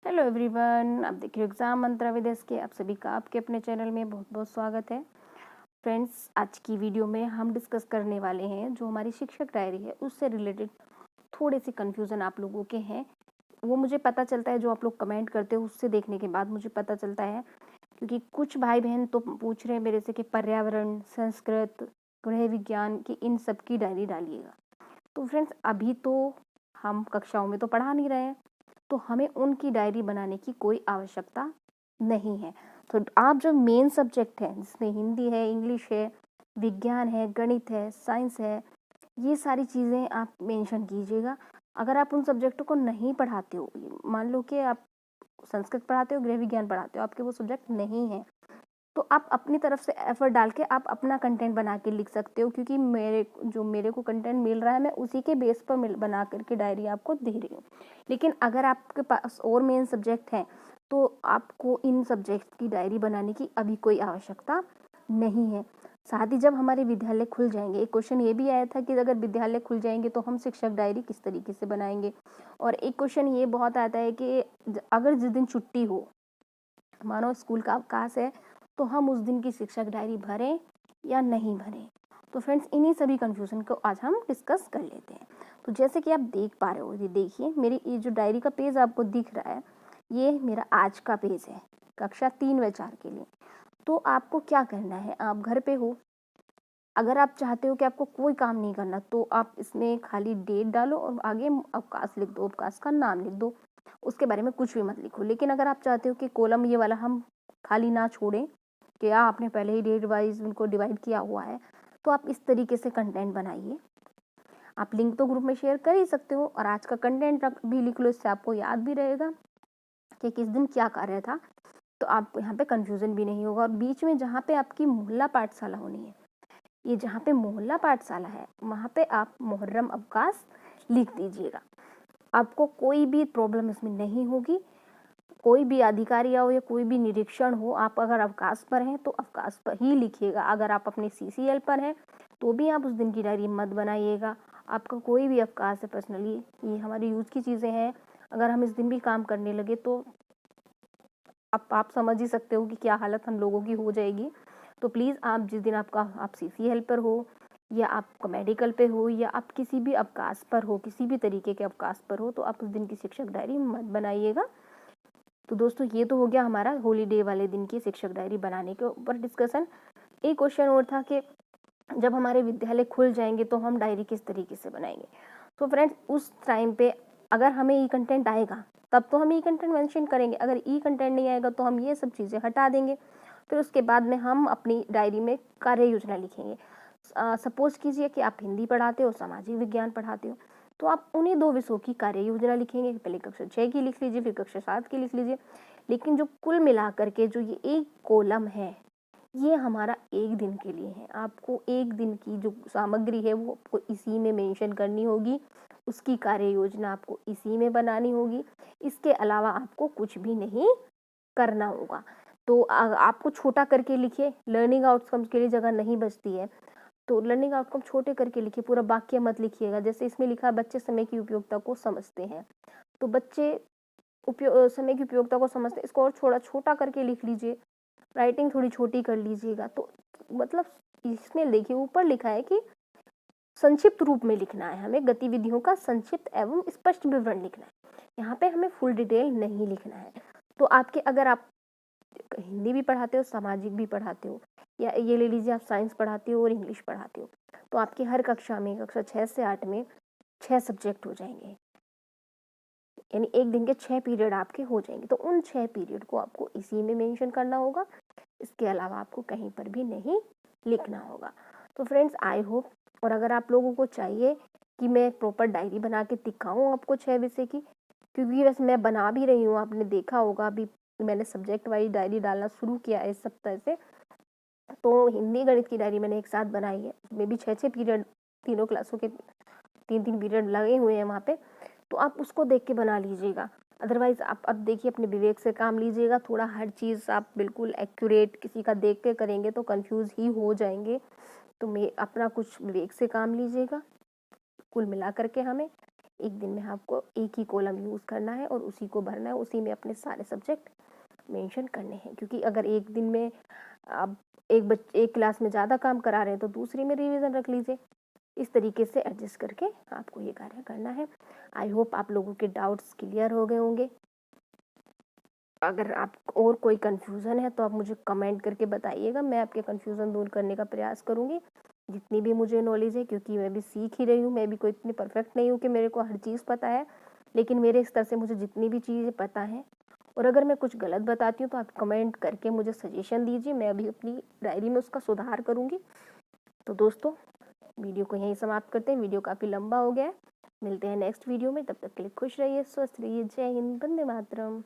Hello everyone, आप देख रहे हो एग्जाम मंत्रा विदेश के। आप सभी का आपके अपने चैनल में बहुत बहुत स्वागत है। फ्रेंड्स, आज की वीडियो में हम डिस्कस करने वाले हैं जो हमारी शिक्षक डायरी है उससे रिलेटेड थोड़े से कन्फ्यूज़न आप लोगों के हैं। वो मुझे पता चलता है, जो आप लोग कमेंट करते हो उससे देखने के बाद मुझे पता चलता है, क्योंकि कुछ भाई बहन तो पूछ रहे हैं मेरे से कि पर्यावरण, संस्कृत, गृह विज्ञान की इन सब की डायरी डालिएगा। तो फ्रेंड्स, अभी तो हम कक्षाओं में तो पढ़ा नहीं रहे हैं, तो हमें उनकी डायरी बनाने की कोई आवश्यकता नहीं है। तो आप जो मेन सब्जेक्ट हैं जिसमें हिंदी है, इंग्लिश है, विज्ञान है, गणित है, साइंस है, ये सारी चीज़ें आप मेंशन कीजिएगा। अगर आप उन सब्जेक्टों को नहीं पढ़ाते हो, मान लो कि आप संस्कृत पढ़ाते हो, गृह विज्ञान पढ़ाते हो, आपके वो सब्जेक्ट नहीं है, तो आप अपनी तरफ से एफर्ट डाल के आप अपना कंटेंट बना के लिख सकते हो, क्योंकि मेरे को कंटेंट मिल रहा है, मैं उसी के बेस पर बना करके डायरी आपको दे रही हूँ। लेकिन अगर आपके पास और मेन सब्जेक्ट हैं तो आपको इन सब्जेक्ट की डायरी बनाने की अभी कोई आवश्यकता नहीं है। साथ ही जब हमारे विद्यालय खुल जाएंगे, एक क्वेश्चन ये भी आया था कि अगर विद्यालय खुल जाएंगे तो हम शिक्षक डायरी किस तरीके से बनाएंगे। और एक क्वेश्चन ये बहुत आता है कि अगर जिस दिन छुट्टी हो, मानो स्कूल का अवकाश है, तो हम उस दिन की शिक्षक डायरी भरें या नहीं भरें। तो फ्रेंड्स, इन्हीं सभी कन्फ्यूज़न को आज हम डिस्कस कर लेते हैं। तो जैसे कि आप देख पा रहे हो, ये देखिए मेरी ये जो डायरी का पेज आपको दिख रहा है, ये मेरा आज का पेज है कक्षा 3 व 4 के लिए। तो आपको क्या करना है, आप घर पे हो, अगर आप चाहते हो कि आपको कोई काम नहीं करना तो आप इसमें खाली डेट डालो और आगे अवकाश लिख दो, अवकाश का नाम लिख दो, उसके बारे में कुछ भी मत लिखो। लेकिन अगर आप चाहते हो कि कॉलम ये वाला हम खाली ना छोड़ें, कि आपने पहले ही डेट वाइज उनको डिवाइड किया हुआ है, तो आप इस तरीके से कंटेंट बनाइए। आप लिंक तो ग्रुप में शेयर कर ही सकते हो, और आज का कंटेंट भी लिख लो, इससे आपको याद भी रहेगा कि किस दिन क्या कार्य था, तो आपको यहाँ पे कंफ्यूजन भी नहीं होगा। और बीच में जहाँ पे आपकी मोहल्ला पाठशाला होनी है, ये जहाँ पे मोहल्ला पाठशाला है, वहाँ पे आप मुहर्रम अवकाश लिख दीजिएगा। आपको कोई भी प्रॉब्लम इसमें नहीं होगी। कोई भी अधिकारी आओ या कोई भी निरीक्षण हो, आप अगर अवकाश पर हैं तो अवकाश पर ही लिखिएगा। अगर आप अपने सीसीएल पर हैं तो भी आप उस दिन की डायरी मत बनाइएगा। आपका कोई भी अवकाश है, पर्सनली ये हमारी यूज़ की चीज़ें हैं, अगर हम इस दिन भी काम करने लगे तो आप समझ ही सकते हो कि क्या हालत हम लोगों की हो जाएगी। तो प्लीज़, आप जिस दिन आप सीसीएल पर हो, या आप मेडिकल पे हो, या आप किसी भी अवकाश पर हो, किसी भी तरीके के अवकाश पर हो, तो आप उस दिन की शिक्षक डायरी मत बनाइएगा। तो दोस्तों, ये तो हो गया हमारा हॉलीडे वाले दिन की शिक्षक डायरी बनाने के ऊपर डिस्कशन। एक क्वेश्चन और था कि जब हमारे विद्यालय खुल जाएंगे तो हम डायरी किस तरीके से बनाएंगे। तो फ्रेंड्स, उस टाइम पे अगर हमें ई कंटेंट आएगा तब तो हम ई कंटेंट मेंशन करेंगे, अगर ई कंटेंट नहीं आएगा तो हम ये सब चीज़ें हटा देंगे। फिर उसके बाद में हम अपनी डायरी में कार्य योजना लिखेंगे। सपोज कीजिए कि आप हिंदी पढ़ाते हो, सामाजिक विज्ञान पढ़ाते हो, तो आप उन्हीं 2 विषयों की कार्य योजना लिखेंगे। पहले कक्षा 6 की लिख लीजिए, फिर कक्षा 7 की लिख लीजिए। लेकिन जो कुल मिलाकर के जो ये एक कॉलम है, ये हमारा एक दिन के लिए है। आपको एक दिन की जो सामग्री है वो आपको इसी में मेंशन करनी होगी, उसकी कार्य योजना आपको इसी में बनानी होगी। इसके अलावा आपको कुछ भी नहीं करना होगा। तो आपको छोटा करके लिखिए, लर्निंग आउटकम्स के लिए जगह नहीं बचती है, तो लर्निंग आउटकम छोटे करके लिखिए, पूरा वाक्य मत लिखिएगा। जैसे इसमें लिखा है, बच्चे समय की उपयोगिता को समझते हैं, तो बच्चे समय की उपयोगिता को समझते हैं, इसको और थोड़ा छोटा करके लिख लीजिए, राइटिंग थोड़ी छोटी कर लीजिएगा। तो मतलब इसमें देखिए, ऊपर लिखा है कि संक्षिप्त रूप में लिखना है, हमें गतिविधियों का संक्षिप्त एवं स्पष्ट विवरण लिखना है। यहाँ पे हमें फुल डिटेल नहीं लिखना है। तो आपके, अगर आप हिंदी भी पढ़ाते हो, सामाजिक भी पढ़ाते हो, या ये ले लीजिए आप साइंस पढ़ाते हो और इंग्लिश पढ़ाते हो, तो आपकी हर कक्षा में, कक्षा 6 से 8 में 6 सब्जेक्ट हो जाएंगे, यानी एक दिन के 6 पीरियड आपके हो जाएंगे। तो उन 6 पीरियड को आपको इसी में मेंशन करना होगा, इसके अलावा आपको कहीं पर भी नहीं लिखना होगा। तो फ्रेंड्स, आई होप, और अगर आप लोगों को चाहिए कि मैं एक प्रॉपर डायरी बना के दिखाऊँ आपको 6 विषय की, क्योंकि वैसे मैं बना भी रही हूँ, आपने देखा होगा अभी मैंने सब्जेक्ट वाइज डायरी डालना शुरू किया है इस सप्ताह से। तो हिंदी गणित की डायरी मैंने एक साथ बनाई है, उसमें भी 6-6 पीरियड, तीनों क्लासों के 3-3 पीरियड लगे हुए हैं वहाँ पे, तो आप उसको देख के बना लीजिएगा। अदरवाइज़ आप अब देखिए, अपने विवेक से काम लीजिएगा, थोड़ा हर चीज़ आप बिल्कुल एक्यूरेट किसी का देख के करेंगे तो कंफ्यूज ही हो जाएंगे। तो मैं अपना कुछ विवेक से काम लीजिएगा। कुल मिला करके हमें एक दिन में आपको एक ही कॉलम यूज़ करना है और उसी को भरना है, उसी में अपने सारे सब्जेक्ट मेंशन करने हैं। क्योंकि अगर एक दिन में आप एक क्लास में ज़्यादा काम करा रहे हैं तो दूसरी में रिवीजन रख लीजिए। इस तरीके से एडजस्ट करके आपको ये कार्य करना है। आई होप आप लोगों के डाउट्स क्लियर हो गए होंगे। अगर आप और कोई कन्फ्यूज़न है तो आप मुझे कमेंट करके बताइएगा, मैं आपके कन्फ्यूज़न दूर करने का प्रयास करूँगी जितनी भी मुझे नॉलेज है, क्योंकि मैं भी सीख ही रही हूँ। मैं भी कोई इतनी परफेक्ट नहीं हूँ कि मेरे को हर चीज़ पता है, लेकिन मेरे स्तर से मुझे जितनी भी चीज़ें पता हैं, और अगर मैं कुछ गलत बताती हूँ तो आप कमेंट करके मुझे सजेशन दीजिए, मैं भी अपनी डायरी में उसका सुधार करूँगी। तो दोस्तों, वीडियो को यहीं समाप्त करते हैं, वीडियो काफ़ी लंबा हो गया है। मिलते हैं नेक्स्ट वीडियो में, तब तक के लिए खुश रहिए, स्वस्थ रहिए। जय हिंद, वंदे मातरम।